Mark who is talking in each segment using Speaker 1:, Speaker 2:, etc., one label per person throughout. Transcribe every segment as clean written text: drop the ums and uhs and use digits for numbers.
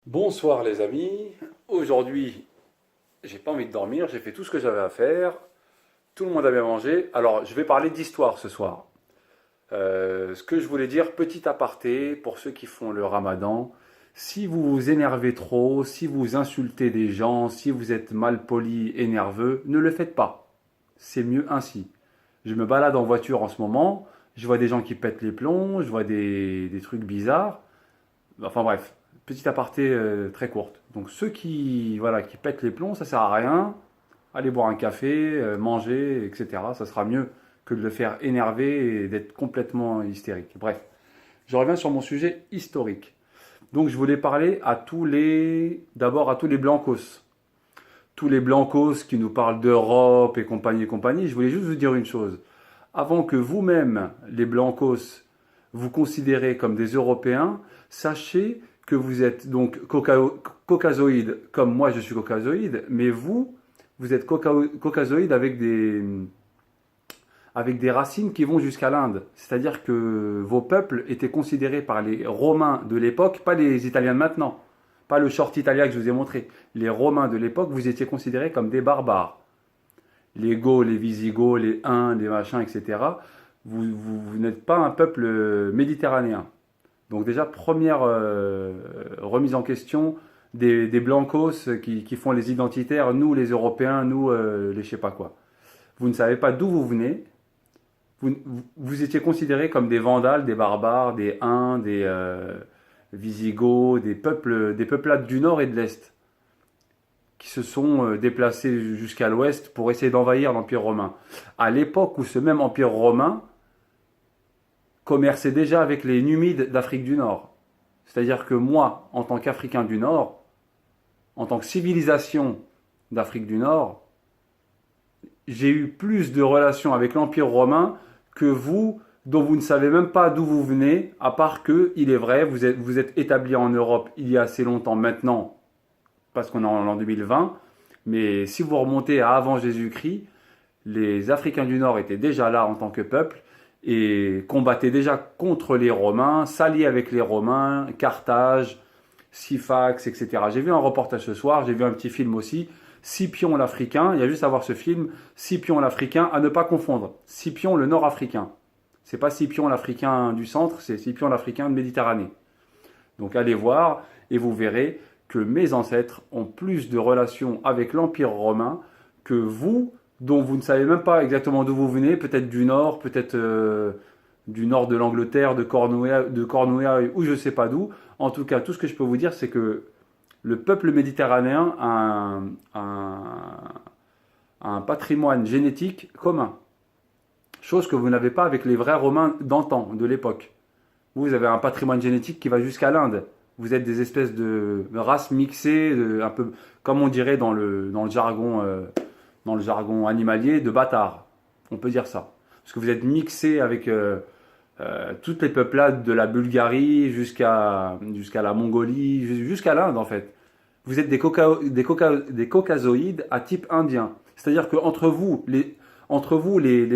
Speaker 1: Bonsoir les amis, aujourd'hui j'ai pas envie de dormir, j'ai fait tout ce que j'avais à faire, tout le monde a bien mangé, alors je vais parler d'histoire ce soir. Ce que je voulais dire, petit aparté pour ceux qui font le ramadan, si vous vous énervez trop, si vous insultez des gens, si vous êtes mal poli et nerveux, ne le faites pas. C'est mieux ainsi. Je me balade en voiture en ce moment, je vois des gens qui pètent les plombs, je vois des trucs bizarres. Enfin bref, petit aparté très courte. Donc ceux qui pètent les plombs, ça sert à rien. Allez boire un café, manger, etc. Ça sera mieux que de le faire énerver et d'être complètement hystérique. Bref, je reviens sur mon sujet historique. Donc je voulais parler d'abord à tous les blancos. Tous les blancos qui nous parlent d'Europe et compagnie et compagnie. Je voulais juste vous dire une chose. Avant que vous-même, les blancos, vous considérez comme des Européens, sachez que vous êtes donc caucasoïde, comme moi je suis caucasoïde, mais vous êtes caucasoïde avec des racines qui vont jusqu'à l'Inde. C'est-à-dire que vos peuples étaient considérés par les Romains de l'époque, pas les Italiens de maintenant, pas le short italien que je vous ai montré. Les Romains de l'époque, vous étiez considérés comme des barbares. Les Goths, les Visigoths, les Huns, les machins, etc. Vous n'êtes pas un peuple méditerranéen. Donc déjà, première remise en question des blancos qui font les identitaires, nous les Européens, nous les je sais pas quoi. Vous ne savez pas d'où vous venez. Vous étiez considérés comme des vandales, des barbares, des Huns, des Visigoths, des peuplades du nord et de l'est qui se sont déplacés jusqu'à l'ouest pour essayer d'envahir l'Empire romain. À l'époque où ce même Empire romain commerçait déjà avec les Numides d'Afrique du Nord. C'est-à-dire que moi, en tant qu'Africain du Nord, en tant que civilisation d'Afrique du Nord, j'ai eu plus de relations avec l'Empire romain que vous, dont vous ne savez même pas d'où vous venez, à part que, il est vrai, vous êtes établi en Europe il y a assez longtemps maintenant, parce qu'on est en l'an 2020, mais si vous remontez à avant Jésus-Christ, les Africains du Nord étaient déjà là en tant que peuple et combattaient déjà contre les Romains, s'alliaient avec les Romains, Carthage, Syphax, etc. J'ai vu un reportage ce soir, j'ai vu un petit film aussi, Scipion l'Africain, il y a juste à voir ce film, Scipion l'Africain, à ne pas confondre, Scipion le Nord-Africain. C'est pas Scipion l'Africain du centre, c'est Scipion l'Africain de Méditerranée. Donc allez voir et vous verrez que mes ancêtres ont plus de relations avec l'Empire romain que vous, dont vous ne savez même pas exactement d'où vous venez, peut-être du nord, peut-être du nord de l'Angleterre, de Cornouailles ou je ne sais pas d'où. En tout cas, tout ce que je peux vous dire, c'est que le peuple méditerranéen a un patrimoine génétique commun, chose que vous n'avez pas avec les vrais Romains d'antan, de l'époque. Vous avez un patrimoine génétique qui va jusqu'à l'Inde. Vous êtes des espèces de races mixées, un peu comme on dirait dans le jargon animalier, de bâtards. On peut dire ça. Parce que vous êtes mixés avec toutes les peuplades de la Bulgarie jusqu'à la Mongolie, jusqu'à l'Inde en fait. Vous êtes des caucasoïdes à type indien. C'est-à-dire qu'entre vous, les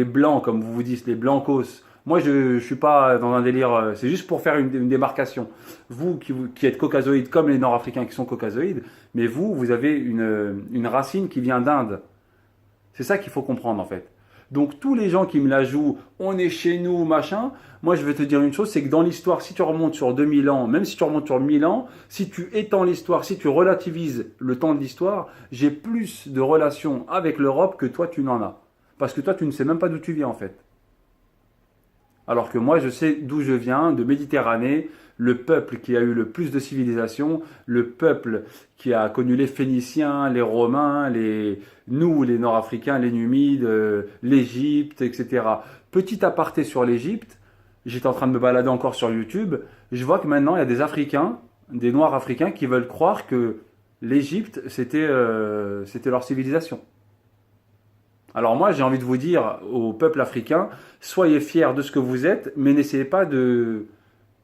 Speaker 1: blancs, comme vous vous dites, les blancos, moi je ne suis pas dans un délire, c'est juste pour faire une démarcation. Vous qui êtes caucasoïdes comme les Nord-Africains qui sont caucasoïdes, mais vous avez une racine qui vient d'Inde. C'est ça qu'il faut comprendre en fait. Donc tous les gens qui me la jouent, on est chez nous, machin, moi je vais te dire une chose, c'est que dans l'histoire, si tu remontes sur 2000 ans, même si tu remontes sur 1000 ans, si tu étends l'histoire, si tu relativises le temps de l'histoire, j'ai plus de relations avec l'Europe que toi tu n'en as. Parce que toi tu ne sais même pas d'où tu viens en fait. Alors que moi, je sais d'où je viens, de Méditerranée, le peuple qui a eu le plus de civilisation, le peuple qui a connu les Phéniciens, les Romains, nous, les Nord-Africains, les Numides, l'Égypte, etc. Petit aparté sur l'Égypte, j'étais en train de me balader encore sur YouTube, je vois que maintenant, il y a des Africains, des Noirs africains qui veulent croire que l'Égypte, c'était leur civilisation. Alors moi, j'ai envie de vous dire au peuple africain, soyez fiers de ce que vous êtes, mais n'essayez pas de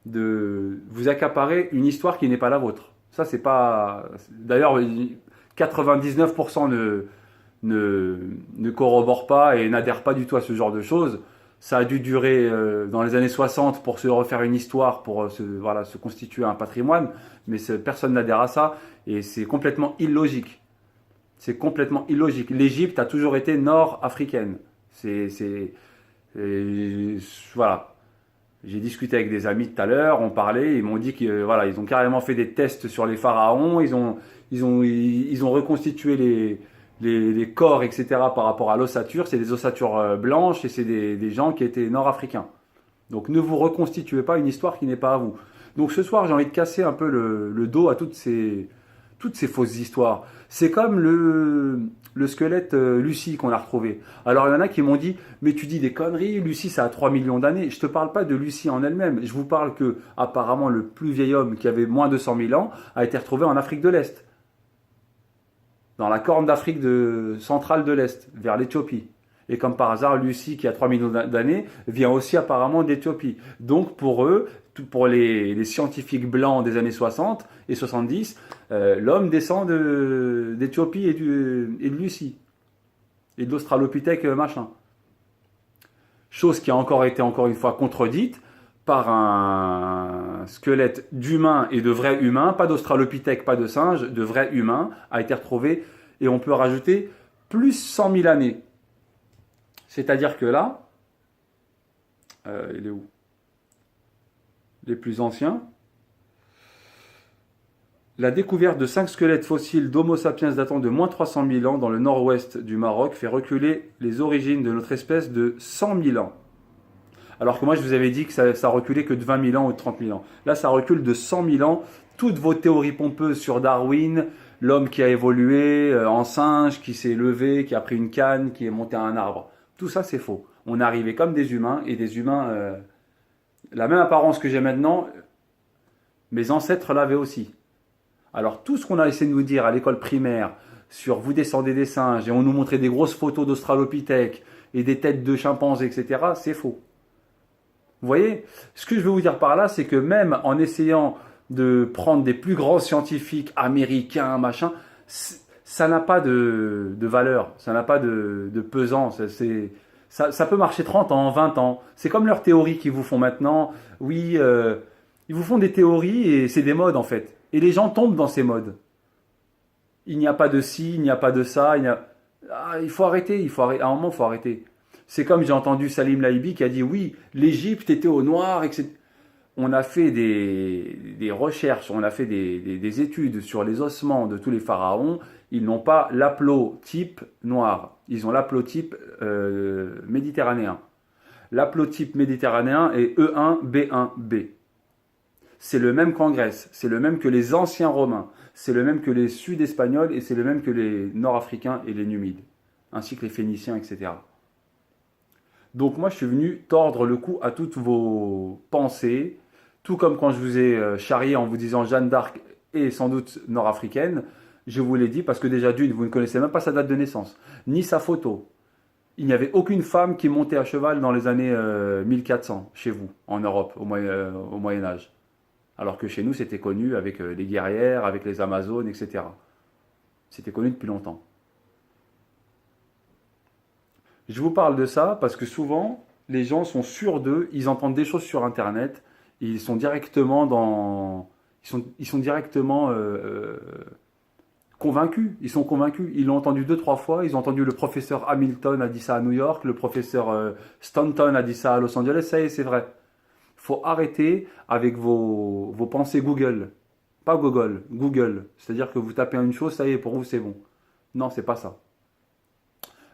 Speaker 1: vous accaparer une histoire qui n'est pas la vôtre. Ça, c'est pas... D'ailleurs, 99% ne corroborent pas et n'adhèrent pas du tout à ce genre de choses. Ça a dû durer dans les années 60 pour se refaire une histoire, pour voilà, se constituer un patrimoine, mais personne n'adhère à ça et c'est complètement illogique. C'est complètement illogique. L'Égypte a toujours été nord-africaine. Et voilà. J'ai discuté avec des amis tout à l'heure, on parlait, ils m'ont dit que voilà, ils ont carrément fait des tests sur les pharaons, ils ont reconstitué les corps, etc. par rapport à l'ossature. C'est des ossatures blanches et c'est des gens qui étaient nord-africains. Donc ne vous reconstituez pas une histoire qui n'est pas à vous. Donc ce soir, j'ai envie de casser un peu le dos à toutes ces fausses histoires. C'est comme le squelette Lucie qu'on a retrouvé. Alors il y en a qui m'ont dit, mais tu dis des conneries, Lucie ça a 3 millions d'années. Je ne te parle pas de Lucie en elle-même, je vous parle que apparemment le plus vieil homme qui avait moins de 100 000 ans a été retrouvé en Afrique de l'Est. Dans la corne d'Afrique centrale de l'Est, vers l'Éthiopie. Et comme par hasard, Lucie, qui a 3 millions d'années, vient aussi apparemment d'Éthiopie. Donc pour eux, pour les scientifiques blancs des années 60 et 70, l'homme descend d'Éthiopie et de Lucie. Et de l'Australopithèque machin. Chose qui a encore été, encore une fois, contredite par un squelette d'humain et de vrai humain, pas d'Australopithèque, pas de singe, de vrai humain, a été retrouvé, et on peut rajouter plus 100 000 années. C'est-à-dire que là, il est où? Les plus anciens. La découverte de 5 squelettes fossiles d'Homo sapiens datant de moins 300 000 ans dans le nord-ouest du Maroc fait reculer les origines de notre espèce de 100 000 ans. Alors que moi, je vous avais dit que ça reculait que de 20 000 ans ou de 30 000 ans. Là, ça recule de 100 000 ans. Toutes vos théories pompeuses sur Darwin, l'homme qui a évolué en singe, qui s'est levé, qui a pris une canne, qui est monté à un arbre. Tout ça, c'est faux. On est arrivé comme des humains, et des humains, la même apparence que j'ai maintenant, mes ancêtres l'avaient aussi. Alors, tout ce qu'on a essayé de nous dire à l'école primaire sur vous descendez des singes, et on nous montrait des grosses photos d'australopithèques et des têtes de chimpanzés, etc., c'est faux. Vous voyez, ce que je veux vous dire par là, c'est que même en essayant de prendre des plus grands scientifiques américains, machin, ça n'a pas de valeur, ça n'a pas de pesant. Ça peut marcher 30 ans, 20 ans. C'est comme leurs théories qu'ils vous font maintenant. Oui, ils vous font des théories et c'est des modes en fait. Et les gens tombent dans ces modes. Il n'y a pas de ci, il n'y a pas de ça. Il faut arrêter, à un moment, il faut arrêter. C'est comme j'ai entendu Salim Laïbi qui a dit oui, l'Égypte était au noir, etc. On a fait des recherches, on a fait des études sur les ossements de tous les pharaons. Ils n'ont pas l'haplotype noir, ils ont l'haplotype méditerranéen. L'haplotype méditerranéen est E1B1B. C'est le même qu'en Grèce, c'est le même que les anciens romains, c'est le même que les sud-espagnols et c'est le même que les nord-africains et les numides, ainsi que les phéniciens, etc. Donc moi je suis venu tordre le cou à toutes vos pensées, tout comme quand je vous ai charrié en vous disant Jeanne d'Arc est sans doute nord-africaine, je vous l'ai dit parce que déjà d'une, vous ne connaissez même pas sa date de naissance, ni sa photo. Il n'y avait aucune femme qui montait à cheval dans les années 1400 chez vous, en Europe, au Moyen-Âge. Alors que chez nous c'était connu avec les guerrières, avec les Amazones, etc. C'était connu depuis longtemps. Je vous parle de ça parce que souvent, les gens sont sûrs d'eux, ils entendent des choses sur Internet, ils sont directement convaincus. Ils sont convaincus. Ils l'ont entendu 2-3 fois. Ils ont entendu le professeur Hamilton a dit ça à New York, le professeur Stanton a dit ça à Los Angeles. Ça y est, c'est vrai. Il faut arrêter avec vos pensées Google. Pas Google, Google. C'est-à-dire que vous tapez une chose, ça y est, pour vous, c'est bon. Non, c'est pas ça.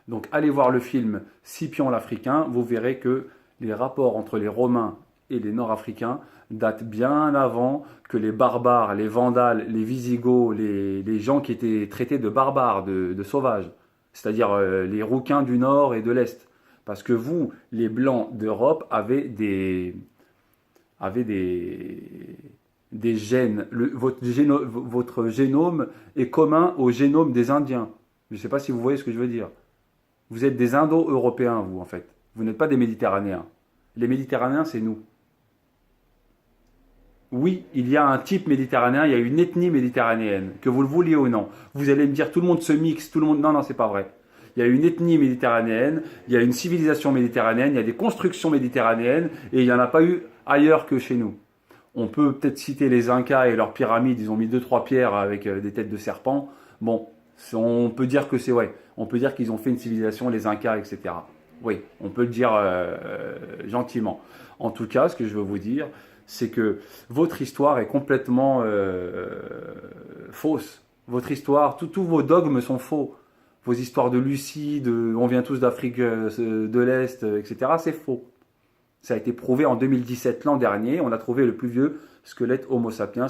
Speaker 1: Donc allez voir le film Scipion l'Africain, vous verrez que les rapports entre les Romains et les Nord-Africains datent bien avant que les barbares, les Vandales, les Visigoths, les gens qui étaient traités de barbares, de sauvages, c'est-à-dire les Rouquins du Nord et de l'Est. Parce que vous, les Blancs d'Europe, avez des gènes. Votre génome est commun au génome des Indiens. Je ne sais pas si vous voyez ce que je veux dire. Vous êtes des Indo-Européens, vous, en fait. Vous n'êtes pas des Méditerranéens. Les Méditerranéens, c'est nous. Oui, il y a un type méditerranéen, il y a une ethnie méditerranéenne, que vous le vouliez ou non. Vous allez me dire, tout le monde se mixe, tout le monde... Non, non, c'est pas vrai. Il Il y a une ethnie méditerranéenne, il y a une civilisation méditerranéenne, il y a des constructions méditerranéennes et il n'y en a pas eu ailleurs que chez nous. On peut peut-être citer les Incas et leurs pyramides, ils ont mis 2-3 pierres avec des têtes de serpents. Bon, on peut dire que c'est ouais, on peut dire qu'ils ont fait une civilisation, les Incas, etc. Oui, on peut le dire gentiment. En tout cas, ce que je veux vous dire, c'est que votre histoire est complètement fausse. Votre histoire, tous vos dogmes sont faux. Vos histoires de Lucie, on vient tous d'Afrique de l'Est, etc., c'est faux. Ça a été prouvé en 2017, l'an dernier. On a trouvé le plus vieux squelette Homo sapiens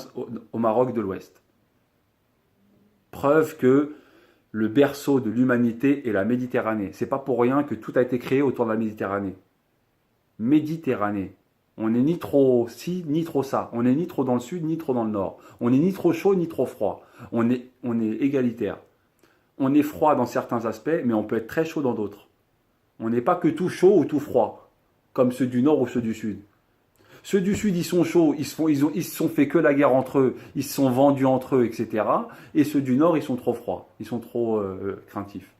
Speaker 1: au Maroc de l'Ouest. Preuve que le berceau de l'humanité est la Méditerranée. C'est pas pour rien que tout a été créé autour de la Méditerranée. Méditerranée. On n'est ni trop ci, ni trop ça. On n'est ni trop dans le sud, ni trop dans le nord. On n'est ni trop chaud, ni trop froid. On est égalitaire. On est froid dans certains aspects, mais on peut être très chaud dans d'autres. On n'est pas que tout chaud ou tout froid, comme ceux du nord ou ceux du sud. Ceux du sud, ils sont chauds, ils se sont fait que la guerre entre eux, ils se sont vendus entre eux, etc. Et ceux du nord, ils sont trop froids, ils sont trop craintifs.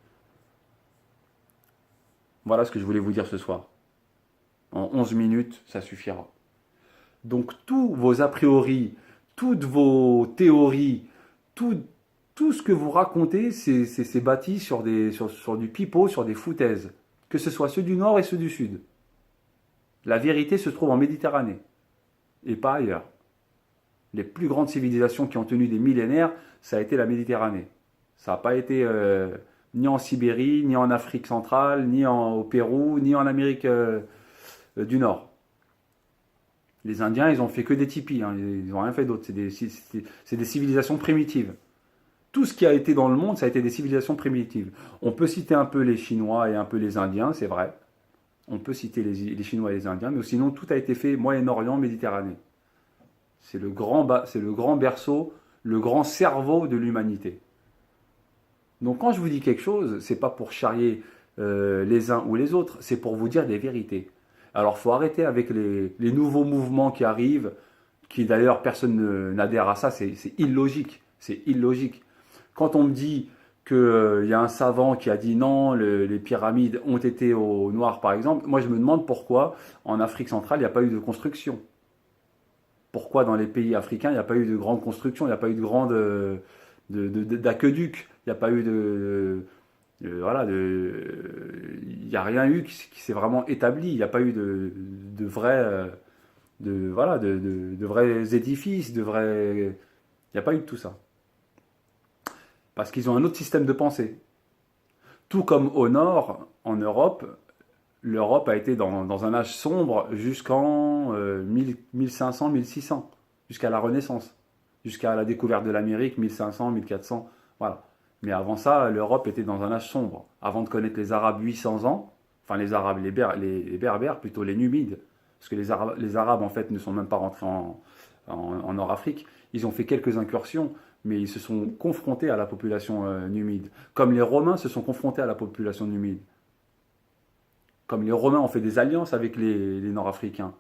Speaker 1: Voilà ce que je voulais vous dire ce soir. En 11 minutes, ça suffira. Donc tous vos a priori, toutes vos théories, tout ce que vous racontez, c'est bâti sur du pipeau, sur des foutaises. Que ce soit ceux du nord et ceux du sud. La vérité se trouve en Méditerranée et pas ailleurs. Les plus grandes civilisations qui ont tenu des millénaires, ça a été la Méditerranée. Ça n'a pas été ni en Sibérie, ni en Afrique centrale, ni au Pérou, ni en Amérique du Nord. Les Indiens, ils ont fait que des tipis, hein, ils n'ont rien fait d'autre. C'est des civilisations primitives. Tout ce qui a été dans le monde, ça a été des civilisations primitives. On peut citer un peu les Chinois et un peu les Indiens, c'est vrai. On peut citer les Chinois et les Indiens, mais sinon tout a été fait Moyen-Orient, Méditerranée. C'est le grand berceau, le grand cerveau de l'humanité. Donc quand je vous dis quelque chose, c'est pas pour charrier les uns ou les autres, c'est pour vous dire des vérités. Alors il faut arrêter avec les nouveaux mouvements qui arrivent, qui d'ailleurs personne n'adhère à ça, c'est illogique. C'est illogique. Quand on me dit qu'il y a un savant qui a dit non, les pyramides ont été au noir par exemple, moi je me demande pourquoi en Afrique centrale il n'y a pas eu de construction. Pourquoi dans les pays africains il n'y a pas eu de grande construction, il n'y a pas eu de grande d'aqueduc, il n'y a pas eu voilà, il n'y a rien eu qui s'est vraiment établi, il n'y a pas eu de vrais édifices, il n'y a pas eu de tout ça. Parce qu'ils ont un autre système de pensée. Tout comme au nord, en Europe, l'Europe a été dans un âge sombre jusqu'en 1500-1600, jusqu'à la Renaissance, jusqu'à la découverte de l'Amérique, 1500-1400, voilà. Mais avant ça, l'Europe était dans un âge sombre. Avant de connaître les Arabes 800 ans, enfin les Arabes, les Berbères, plutôt les Numides, parce que les Arabes en fait ne sont même pas rentrés en Nord-Afrique, ils ont fait quelques incursions, mais ils se sont confrontés à la population numide, comme les Romains se sont confrontés à la population numide. Comme les Romains ont fait des alliances avec les Nord-Africains.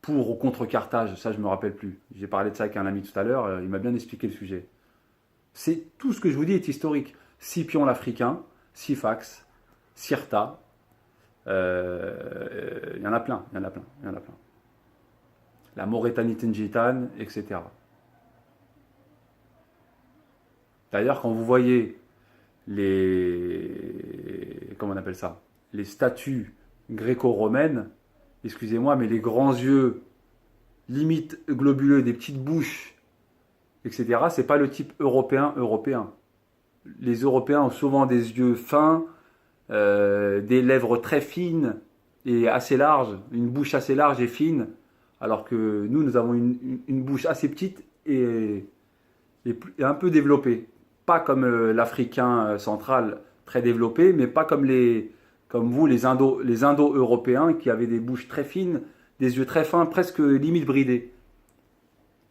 Speaker 1: Pour ou contre Carthage, ça je ne me rappelle plus. J'ai parlé de ça avec un ami tout à l'heure, il m'a bien expliqué le sujet. C'est tout ce que je vous dis est historique. Scipion l'Africain, Syphax, Cirta, il y en a plein. La Maurétanie Tingitane, etc. D'ailleurs, quand vous voyez comment on appelle ça, les statues gréco-romaines, excusez-moi, mais les grands yeux, limite globuleux, des petites bouches, etc., c'est pas le type européen. Les Européens ont souvent des yeux fins, des lèvres très fines et assez larges, une bouche assez large et fine, alors que nous avons une bouche assez petite et un peu développée. Pas comme l'Africain central très développé, mais pas comme vous, les Indo-Européens qui avaient des bouches très fines, des yeux très fins, presque limite bridés,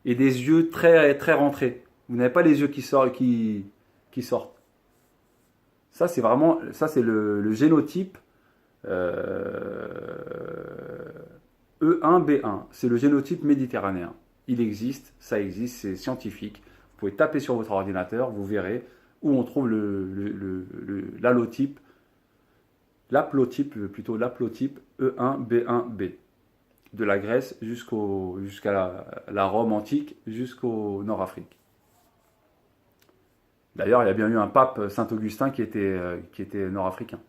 Speaker 1: et des yeux très, très rentrés. Vous n'avez pas les yeux qui sortent. Ça, c'est le génotype E1B1. C'est le génotype méditerranéen. Il existe, ça existe, c'est scientifique. Vous pouvez taper sur votre ordinateur, vous verrez. où on trouve l'halotype, l'haplotype E1B1B, de la Grèce jusqu'à la Rome antique, jusqu'au Nord-Afrique. D'ailleurs, il y a bien eu un pape, Saint-Augustin, qui était nord-africain.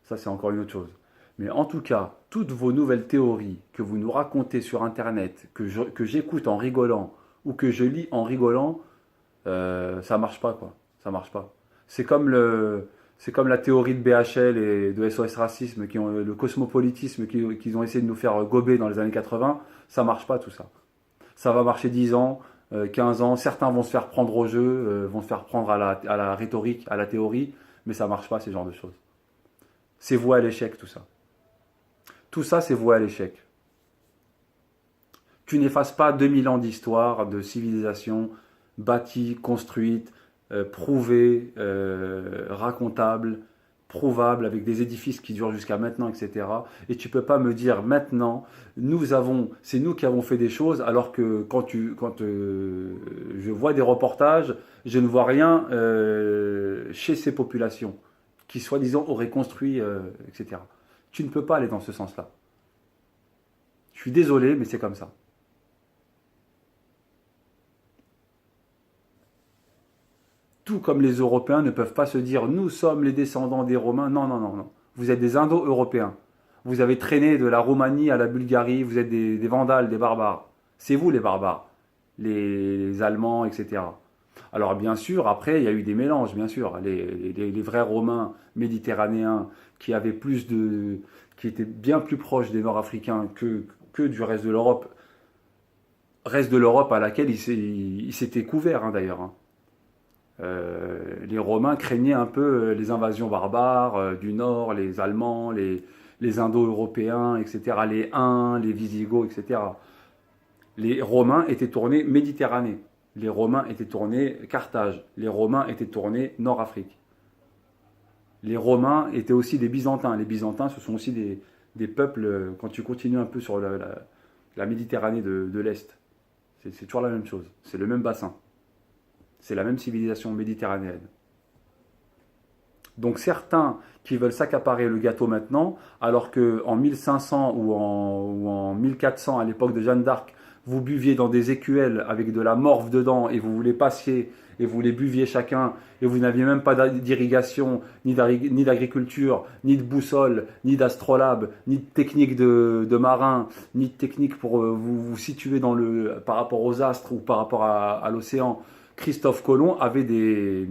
Speaker 1: Ça, c'est encore une autre chose. Mais en tout cas, toutes vos nouvelles théories que vous nous racontez sur Internet, que j'écoute en rigolant, ou que je lis en rigolant, ça marche pas, quoi. Ça marche pas. C'est comme la théorie de BHL et de SOS Racisme, le cosmopolitisme qu'ils ont essayé de nous faire gober dans les années 80. Ça marche pas, tout ça. Ça va marcher 10 ans, 15 ans. Certains vont se faire prendre au jeu, vont se faire prendre à la rhétorique, à la théorie, mais ça marche pas, ces genres de choses. C'est voué à l'échec, tout ça. Tout ça, c'est voué à l'échec. Tu n'effaces pas 2000 ans d'histoire, de civilisation bâtie, construite, prouvée, racontable, prouvable, avec des édifices qui durent jusqu'à maintenant, etc. Et tu ne peux pas me dire maintenant, c'est nous qui avons fait des choses, alors que quand je vois des reportages, je ne vois rien chez ces populations qui, soi-disant, auraient construit, etc. Tu ne peux pas aller dans ce sens-là. Je suis désolé, mais c'est comme ça. Tout comme les Européens ne peuvent pas se dire nous sommes les descendants des Romains. Non, non, non, non. Vous êtes des Indo-Européens. Vous avez traîné de la Roumanie à la Bulgarie. Vous êtes des Vandales, des barbares. C'est vous les barbares, les Allemands, etc. Alors bien sûr, après, il y a eu des mélanges, bien sûr. Les vrais Romains méditerranéens qui étaient bien plus proches des Nord-Africains que du reste de l'Europe. Reste de l'Europe à laquelle ils s'étaient couverts, hein, d'ailleurs. Hein. Les Romains craignaient un peu les invasions barbares du Nord, les Allemands, les Indo-Européens, etc., les Huns, les Visigoths, etc. Les Romains étaient tournés Méditerranée, les Romains étaient tournés Carthage, les Romains étaient tournés Nord-Afrique. Les Romains étaient aussi des Byzantins. Les Byzantins, ce sont aussi des peuples, quand tu continues un peu sur la Méditerranée de l'Est, c'est toujours la même chose, c'est le même bassin. C'est la même civilisation méditerranéenne. Donc certains qui veulent s'accaparer le gâteau maintenant, alors qu'en 1500 ou en 1400, à l'époque de Jeanne d'Arc, vous buviez dans des écuelles avec de la morve dedans et vous les passiez et vous les buviez chacun et vous n'aviez même pas d'irrigation, ni d'agriculture, ni de boussole, ni d'astrolabe, ni de technique de marin, ni de technique pour vous situer par rapport aux astres ou par rapport à l'océan. Christophe Colomb avait des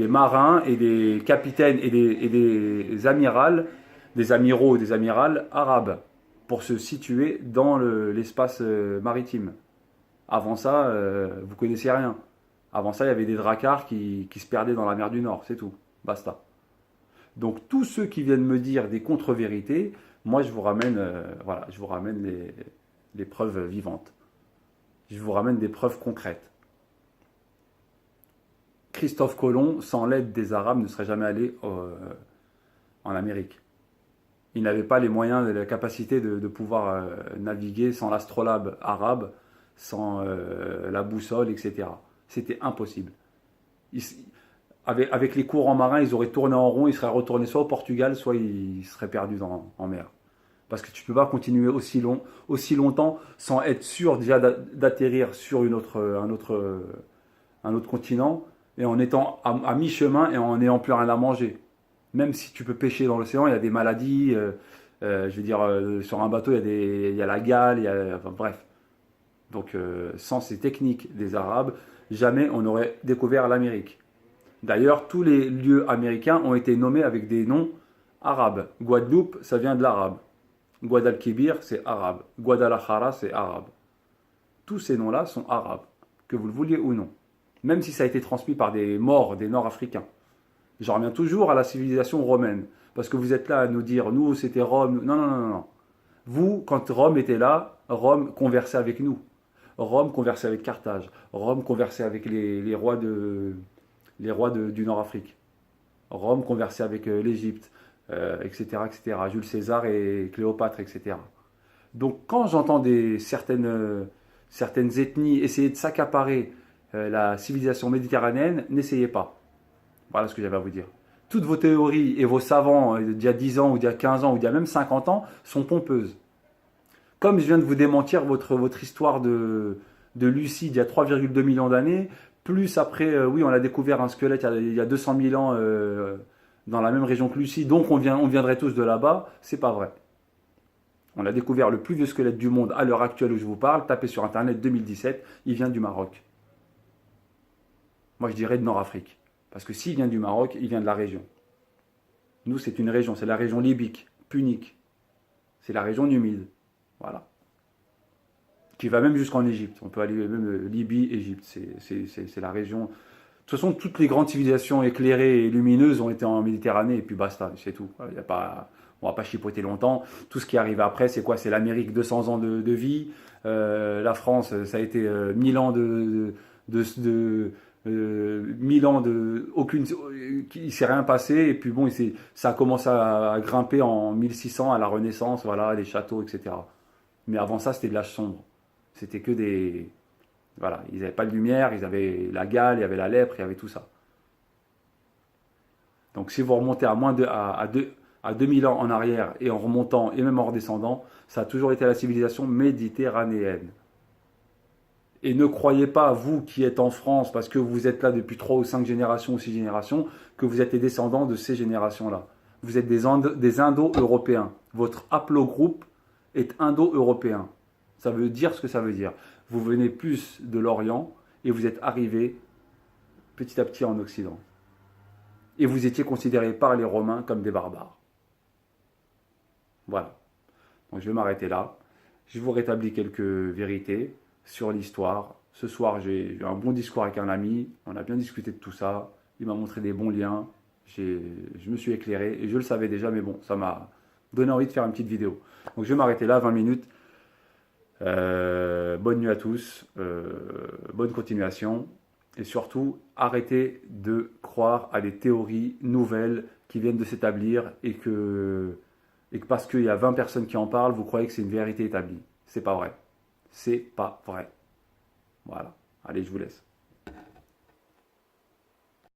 Speaker 1: marins et des capitaines et des amiraux et des amirales arabes pour se situer dans l'espace maritime. Avant ça, vous connaissiez rien. Avant ça, il y avait des dracars qui se perdaient dans la mer du Nord, c'est tout. Basta. Donc tous ceux qui viennent me dire des contre-vérités, moi je vous ramène, je vous ramène les preuves vivantes. Je vous ramène des preuves concrètes. Christophe Colomb, sans l'aide des Arabes, ne serait jamais allé en Amérique. Il n'avait pas les moyens et la capacité de pouvoir naviguer sans l'astrolabe arabe, sans la boussole, etc. C'était impossible. Avec les courants marins, ils auraient tourné en rond, ils seraient retournés soit au Portugal, soit ils seraient perdus en mer. Parce que tu ne peux pas continuer aussi longtemps sans être sûr déjà d'atterrir sur un autre continent, et en étant à mi-chemin et en n'ayant plus rien à manger. Même si tu peux pêcher dans l'océan, il y a des maladies, je veux dire, sur un bateau, il y a la gale, enfin, bref. Donc, sans ces techniques des Arabes, jamais on n'aurait découvert l'Amérique. D'ailleurs, tous les lieux américains ont été nommés avec des noms arabes. Guadeloupe, ça vient de l'arabe. Guadalquivir, c'est arabe. Guadalajara, c'est arabe. Tous ces noms-là sont arabes, que vous le vouliez ou non. Même si ça a été transmis par des morts, des Nord-Africains. J'en reviens toujours à la civilisation romaine. Parce que vous êtes là à nous dire, nous, c'était Rome. Non, non, non, non. Vous, quand Rome était là, Rome conversait avec nous. Rome conversait avec Carthage. Rome conversait avec les rois du Nord-Afrique. Rome conversait avec l'Égypte, etc., etc. Jules César et Cléopâtre, etc. Donc, quand j'entends certaines ethnies essayer de s'accaparer la civilisation méditerranéenne, n'essayez pas. Voilà ce que j'avais à vous dire. Toutes vos théories et vos savants d'il y a 10 ans ou d'il y a 15 ans ou d'il y a même 50 ans sont pompeuses. Comme je viens de vous démentir votre histoire de Lucie d'il y a 3,2 millions d'années, plus après, oui, on a découvert un squelette il y a 200 000 ans dans la même région que Lucie, donc on viendrait tous de là-bas, c'est pas vrai. On a découvert le plus vieux squelette du monde à l'heure actuelle où je vous parle, tapez sur internet 2017, il vient du Maroc. Moi je dirais de Nord-Afrique. Parce que s'il vient du Maroc, il vient de la région. Nous c'est une région, c'est la région libyque, punique. C'est la région humide. Voilà. Qui va même jusqu'en Égypte. On peut aller même Libye, Égypte. C'est la région. De toute façon, toutes les grandes civilisations éclairées et lumineuses ont été en Méditerranée et puis basta, c'est tout. Il y a pas, on va pas chipoter longtemps. Tout ce qui arrive après, c'est quoi? C'est l'Amérique, 200 ans de vie. La France, ça a été 1000 ans de 1000 ans de aucune, il s'est rien passé et puis bon, ça a commencé à grimper en 1600 à la Renaissance, voilà, les châteaux, etc. Mais avant ça, c'était de l'âge sombre. C'était que des, voilà, ils n'avaient pas de lumière, ils avaient la gale, il y avait la lèpre, il y avait tout ça. Donc si vous remontez à moins de à 2000 ans en arrière et en remontant et même en redescendant, ça a toujours été la civilisation méditerranéenne. Et ne croyez pas, vous qui êtes en France, parce que vous êtes là depuis 3 ou 5 générations ou 6 générations, que vous êtes les descendants de ces générations-là. Vous êtes des Indo-Européens. Votre haplogroupe est Indo-Européen. Ça veut dire ce que ça veut dire. Vous venez plus de l'Orient et vous êtes arrivé petit à petit en Occident. Et vous étiez considérés par les Romains comme des barbares. Voilà. Donc je vais m'arrêter là. Je vous rétablis quelques vérités sur l'histoire. Ce soir, j'ai eu un bon discours avec un ami. On a bien discuté de tout ça. Il m'a montré des bons liens. Je me suis éclairé et je le savais déjà, mais bon, ça m'a donné envie de faire une petite vidéo. Donc je vais m'arrêter là, 20 minutes. Bonne nuit à tous. Bonne continuation. Et surtout, arrêtez de croire à des théories nouvelles qui viennent de s'établir et que parce qu'il y a 20 personnes qui en parlent, vous croyez que c'est une vérité établie. C'est pas vrai. C'est pas vrai. Voilà. Allez, je vous laisse.